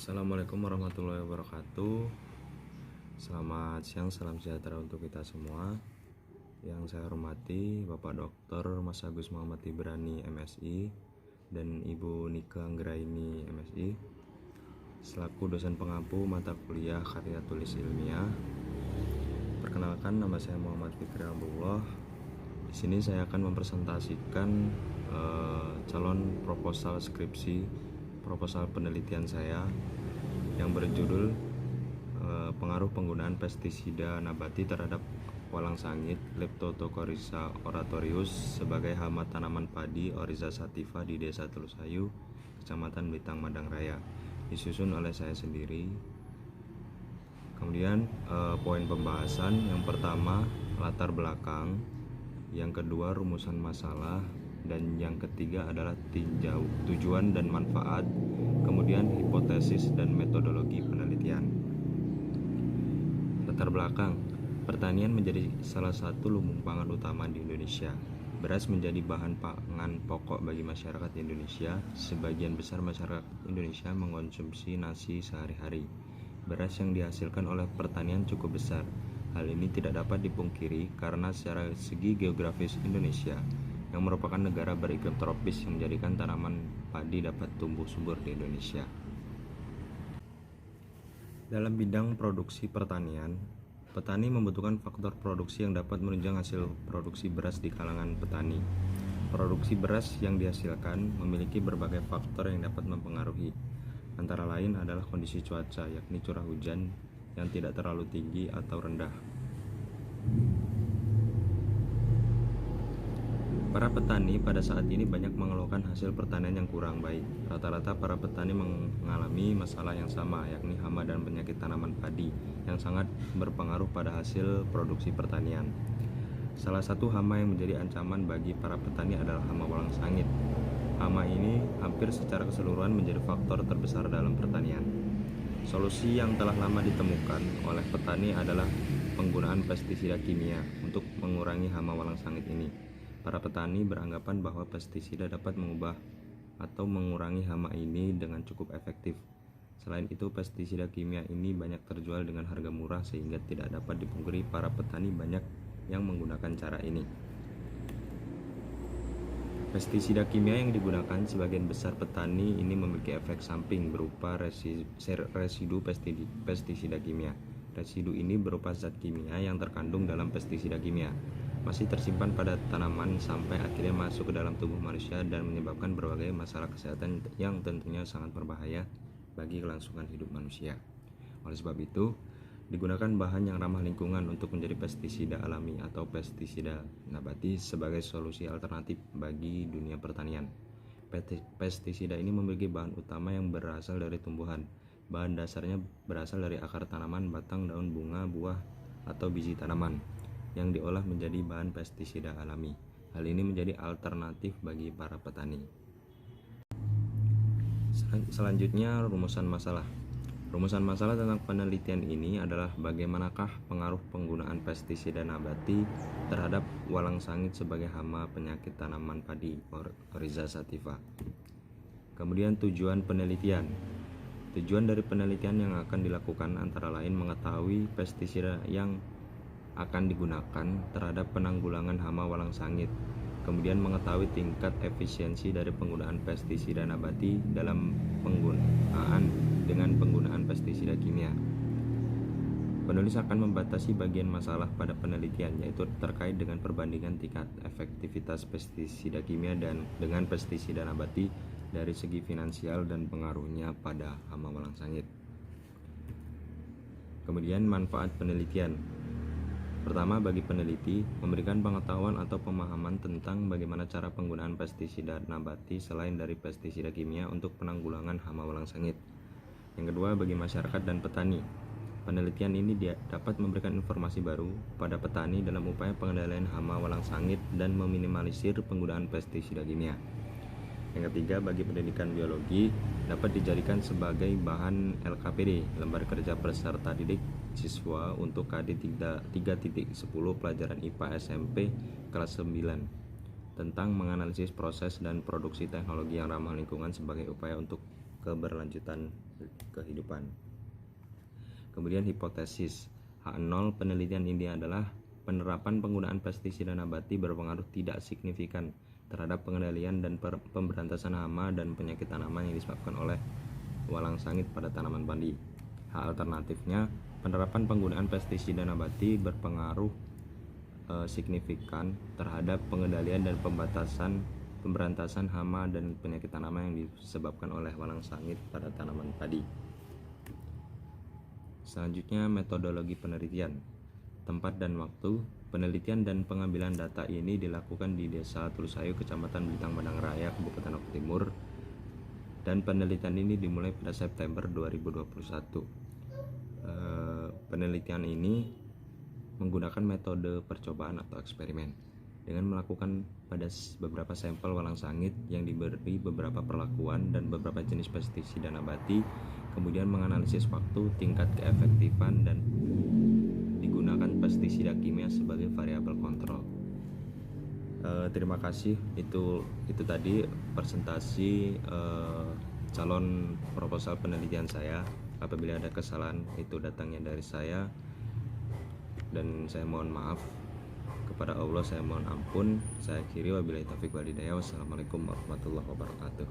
Assalamualaikum warahmatullahi wabarakatuh. Selamat siang, salam sejahtera untuk kita semua. Yang saya hormati Bapak Dr. Mas Agus Muhammad Ibrani MSI dan Ibu Nika Anggraini MSI selaku dosen pengampu mata kuliah karya tulis ilmiah. Perkenalkan, nama saya Muhammad Fikri Abdullah. Di sini saya akan mempresentasikan calon proposal penelitian saya yang berjudul pengaruh penggunaan pestisida nabati terhadap walang sangit Leptocoryza oratorius sebagai hama tanaman padi Oryza sativa di Desa Telusayu, Kecamatan Blitang, Madang Raya, disusun oleh saya sendiri. Kemudian poin pembahasan yang pertama latar belakang, yang kedua rumusan masalah, dan yang ketiga adalah tinjau tujuan dan manfaat, kemudian hipotesis dan metodologi penelitian. Latar belakang, pertanian menjadi salah satu lumbung pangan utama di Indonesia. Beras menjadi bahan pangan pokok bagi masyarakat Indonesia. Sebagian besar masyarakat Indonesia mengonsumsi nasi sehari-hari. Beras yang dihasilkan oleh pertanian cukup besar. Hal ini tidak dapat dipungkiri karena secara segi geografis Indonesia yang merupakan negara beriklim tropis yang menjadikan tanaman padi dapat tumbuh subur di Indonesia. Dalam bidang produksi pertanian, petani membutuhkan faktor produksi yang dapat menunjang hasil produksi beras di kalangan petani. Produksi beras yang dihasilkan memiliki berbagai faktor yang dapat mempengaruhi. Antara lain adalah kondisi cuaca, yakni curah hujan yang tidak terlalu tinggi atau rendah. Para petani pada saat ini banyak mengeluhkan hasil pertanian yang kurang baik. Rata-rata para petani mengalami masalah yang sama, yakni hama dan penyakit tanaman padi yang sangat berpengaruh pada hasil produksi pertanian. Salah satu hama yang menjadi ancaman bagi para petani adalah hama walang sangit. Hama ini hampir secara keseluruhan menjadi faktor terbesar dalam pertanian. Solusi yang telah lama ditemukan oleh petani adalah penggunaan pestisida kimia untuk mengurangi hama walang sangit ini. Para petani beranggapan bahwa pestisida dapat mengubah atau mengurangi hama ini dengan cukup efektif. Selain itu, pestisida kimia ini banyak terjual dengan harga murah sehingga tidak dapat dipungkiri para petani banyak yang menggunakan cara ini. Pestisida kimia yang digunakan sebagian besar petani ini memiliki efek samping berupa residu pestisida kimia. Residu ini berupa zat kimia yang terkandung dalam pestisida kimia, masih tersimpan pada tanaman sampai akhirnya masuk ke dalam tubuh manusia dan menyebabkan berbagai masalah kesehatan yang tentunya sangat berbahaya bagi kelangsungan hidup manusia. Oleh sebab itu, digunakan bahan yang ramah lingkungan untuk menjadi pestisida alami atau pestisida nabati sebagai solusi alternatif bagi dunia pertanian. Pestisida ini memiliki bahan utama yang berasal dari tumbuhan. Bahan dasarnya berasal dari akar tanaman, batang, daun, bunga, buah, atau biji tanaman yang diolah menjadi bahan pestisida alami. Hal ini menjadi alternatif bagi para petani. Selanjutnya, rumusan masalah. Rumusan masalah tentang penelitian ini adalah bagaimanakah pengaruh penggunaan pestisida nabati terhadap walang sangit sebagai hama penyakit tanaman padi Oryza sativa. Kemudian tujuan penelitian. Tujuan dari penelitian yang akan dilakukan antara lain mengetahui pestisida yang akan digunakan terhadap penanggulangan hama walang sangit, kemudian mengetahui tingkat efisiensi dari penggunaan pestisida nabati dalam penggunaan pestisida kimia. Penulis akan membatasi bagian masalah pada penelitian, yaitu terkait dengan perbandingan tingkat efektivitas pestisida kimia dan dengan pestisida nabati dari segi finansial dan pengaruhnya pada hama walang sangit. Kemudian manfaat penelitian. Pertama, bagi peneliti, memberikan pengetahuan atau pemahaman tentang bagaimana cara penggunaan pestisida nabati selain dari pestisida kimia untuk penanggulangan hama walang sangit. Yang kedua, bagi masyarakat dan petani, penelitian ini dapat memberikan informasi baru pada petani dalam upaya pengendalian hama walang sangit dan meminimalisir penggunaan pestisida kimia. Yang ketiga, bagi pendidikan biologi, dapat dijadikan sebagai bahan LKPD, lembar kerja peserta didik siswa untuk KD 3.10 pelajaran IPA SMP kelas 9 tentang menganalisis proses dan produksi teknologi yang ramah lingkungan sebagai upaya untuk keberlanjutan kehidupan. Kemudian hipotesis H0 penelitian ini adalah penerapan penggunaan pestisida nabati berpengaruh tidak signifikan terhadap pengendalian dan pemberantasan hama dan penyakit tanaman yang disebabkan oleh walang sangit pada tanaman padi. H alternatifnya, penerapan penggunaan pestisida nabati berpengaruh signifikan terhadap pengendalian dan pemberantasan hama dan penyakit tanaman yang disebabkan oleh walang sangit pada tanaman padi. Selanjutnya, metodologi penelitian. Tempat dan waktu. Penelitian dan pengambilan data ini dilakukan di Desa Tulusayu, Kecamatan Bintang Padang Raya, Kabupaten Lombok Timur, dan penelitian ini dimulai pada September 2021. Penelitian ini menggunakan metode percobaan atau eksperimen dengan melakukan pada beberapa sampel walang sangit yang diberi beberapa perlakuan dan beberapa jenis pestisida nabati, kemudian menganalisis waktu, tingkat keefektifan, dan digunakan pestisida kimia sebagai variabel kontrol. Terima kasih. Itu tadi presentasi calon proposal penelitian saya. Apabila ada kesalahan itu datangnya dari saya, dan saya mohon maaf kepada Allah, saya mohon ampun. Saya akhiri, wabillahi taufiq wal hidayah. Wassalamualaikum warahmatullahi wabarakatuh.